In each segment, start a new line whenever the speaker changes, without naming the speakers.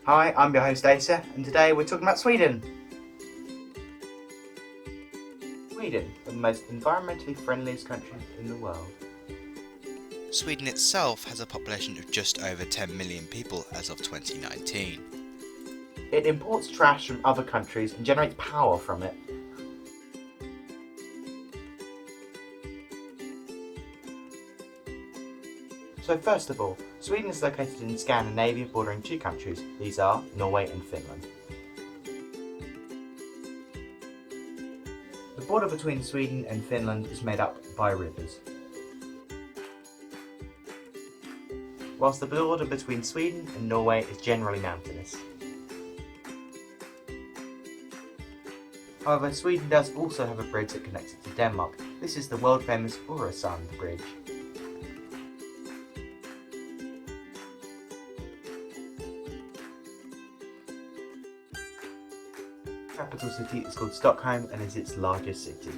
Hi, I'm your host Asa, and today we're talking about Sweden. Sweden, the most environmentally friendliest country in the world.
Sweden itself has a population of just over 10 million people as of 2019.
It imports trash from other countries and generates power from it. So first of all, Sweden is located in Scandinavia bordering two countries. These are Norway and Finland. The border between Sweden and Finland is made up by rivers. Whilst the border between Sweden and Norway is generally mountainous. However, Sweden does also have a bridge that connects it to Denmark. This is the world famous Öresund Bridge. The capital city is called Stockholm and is its largest city.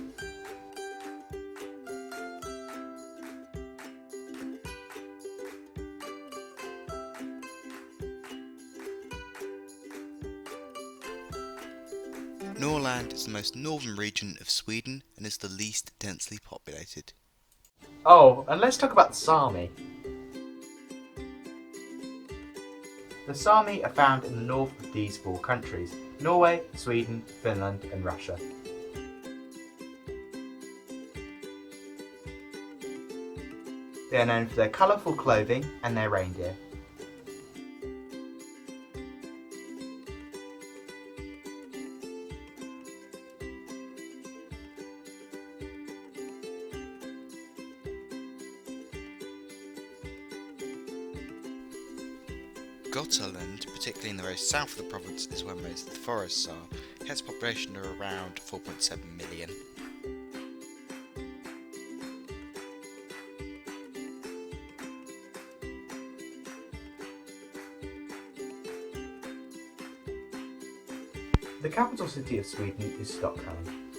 Norrland is the most northern region of Sweden and is the least densely populated.
Oh, and let's talk about the Sami. The Sami are found in the north of these four countries: Norway, Sweden, Finland and Russia. They are known for their colourful clothing and their reindeer.
Gotland, particularly in the very south of the province, is where most of the forests are. It has a population of around 4.7 million.
The capital city of Sweden is Stockholm.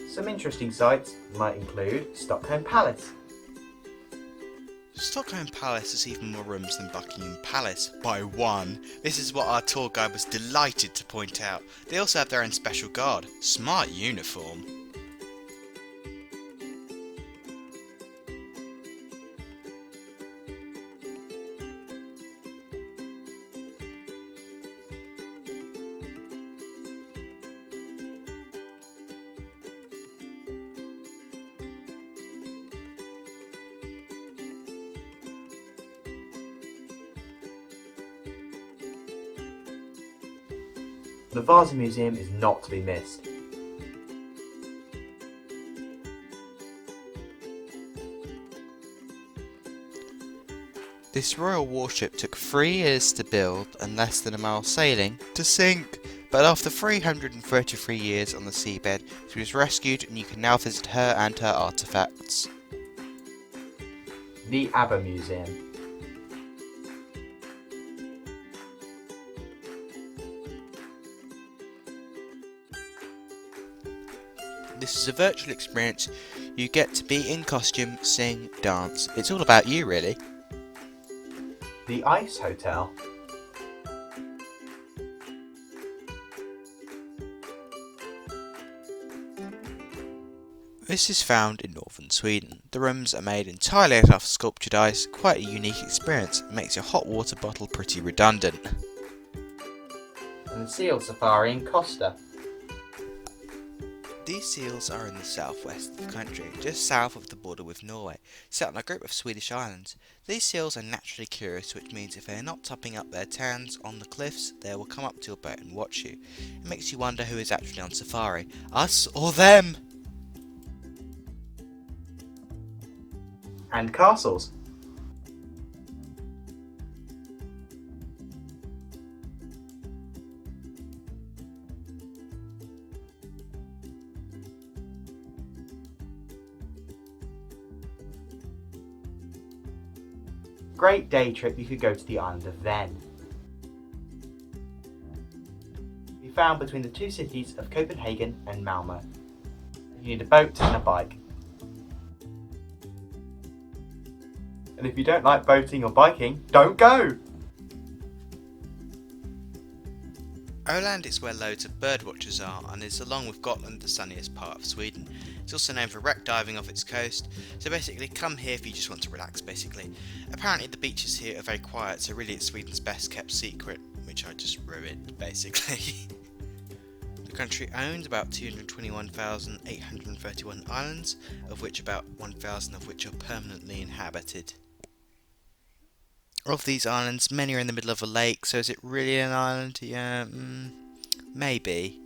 Some interesting sights might include Stockholm Palace.
Stockholm Palace has even more rooms than Buckingham Palace, by one. This is what our tour guide was delighted to point out. They also have their own special guard. Smart uniform.
The Vasa Museum is not to be missed.
This royal warship took 3 years to build and less than a mile sailing to sink. But after 333 years on the seabed, she was rescued and you can now visit her and her artefacts.
The ABBA Museum.
This is a virtual experience. You get to be in costume, sing, dance. It's all about you, really.
The Ice Hotel.
This is found in northern Sweden. The rooms are made entirely out of sculptured ice, quite a unique experience. It makes your hot water bottle pretty redundant.
And the Seal Safari in Costa.
These seals are in the southwest of the country, just south of the border with Norway, set on a group of Swedish islands. These seals are naturally curious, which means if they are not topping up their tans on the cliffs, they will come up to your boat and watch you. It makes you wonder who is actually on safari, us or them?
And castles. Great day trip, you could go to the island of Ven. Be found between the two cities of Copenhagen and Malmö. You need a boat and a bike. And if you don't like boating or biking, don't go!
Öland is where loads of birdwatchers are and is, along with Gotland, the sunniest part of Sweden. It's also known for wreck diving off its coast, so basically come here if you just want to relax basically. Apparently the beaches here are very quiet, so really it's Sweden's best kept secret, which I just ruined basically. The country owns about 221,831 islands, of which about 1,000 of which are permanently inhabited. Of these islands, many are in the middle of a lake, so is it really an island? Yeah, maybe.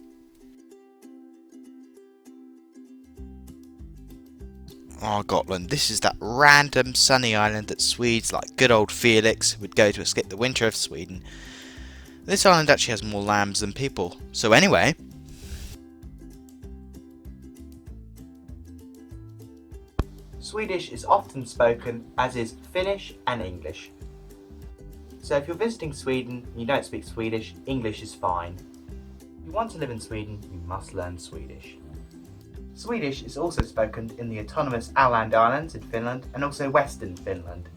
Oh, Gotland. This is that random sunny island that Swedes like good old Felix would go to escape the winter of Sweden. This island actually has more lambs than people. So anyway,
Swedish is often spoken, as is Finnish and English. So if you're visiting Sweden and you don't speak Swedish, English is fine. If you want to live in Sweden, you must learn Swedish. Swedish is also spoken in the autonomous Åland Islands in Finland and also Western Finland.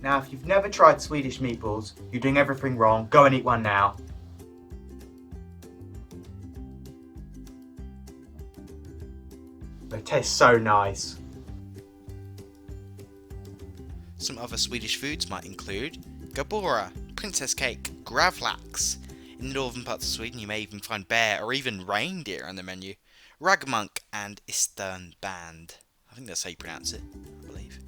Now if you've never tried Swedish meatballs, you're doing everything wrong. Go and eat one now. They taste so nice.
some other Swedish foods might include gabora, princess cake, gravlax. In the northern parts of Sweden you may even find bear or even reindeer on the menu. Ragmunk and Isternband. I think that's how you pronounce it, I believe.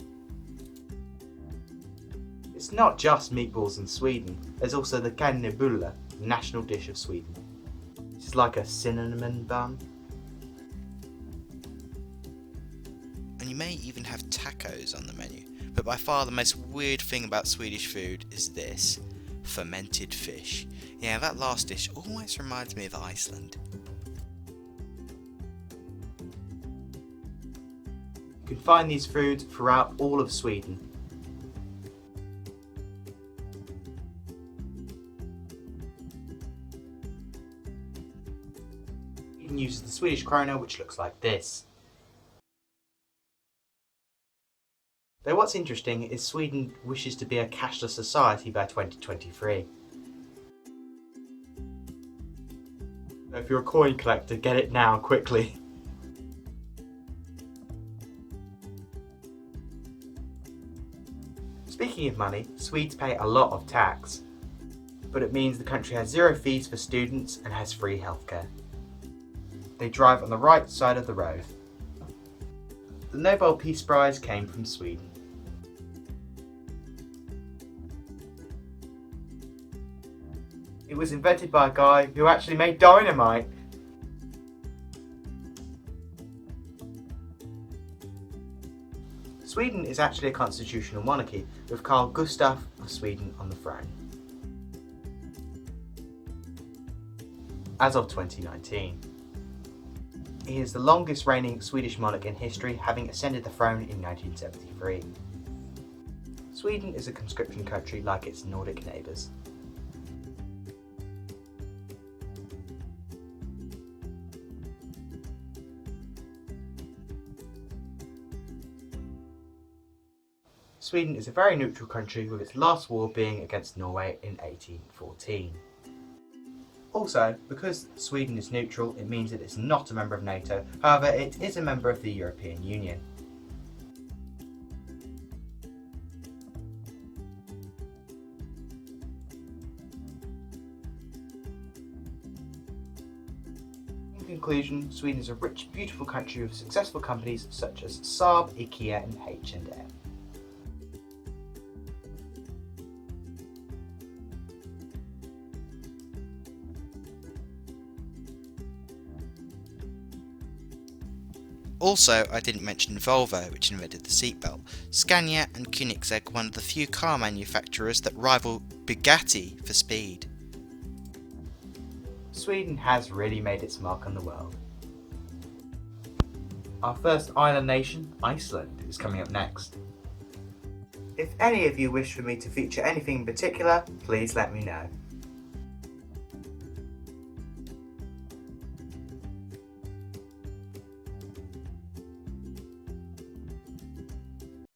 It's not just meatballs in Sweden, there's also the kannebulle, the national dish of Sweden. This is like a cinnamon bun.
And you may even have tacos on the menu. But by far the most weird thing about Swedish food is this. Fermented fish. Yeah, that last dish almost reminds me of Iceland.
You can find these foods throughout all of Sweden. Sweden uses the Swedish krona, which looks like this. Though what's interesting is Sweden wishes to be a cashless society by 2023. So if you're a coin collector, get it now, quickly. Speaking of money, Swedes pay a lot of tax, but it means the country has zero fees for students and has free healthcare. They drive on the right side of the road. The Nobel Peace Prize came from Sweden. It was invented by a guy who actually made dynamite. Sweden is actually a constitutional monarchy, with Carl Gustaf of Sweden on the throne. As of 2019. He is the longest reigning Swedish monarch in history, having ascended the throne in 1973. Sweden is a conscription country like its Nordic neighbours. Sweden is a very neutral country, with its last war being against Norway in 1814. Also, because Sweden is neutral, it means that it's not a member of NATO, however it is a member of the European Union. In conclusion, Sweden is a rich, beautiful country with successful companies such as Saab, IKEA and H&M.
Also, I didn't mention Volvo, which invented the seatbelt. Scania and Koenigsegg, one of the few car manufacturers that rival Bugatti for speed.
Sweden has really made its mark on the world. Our first island nation, Iceland, is coming up next. If any of you wish for me to feature anything in particular, please let me know.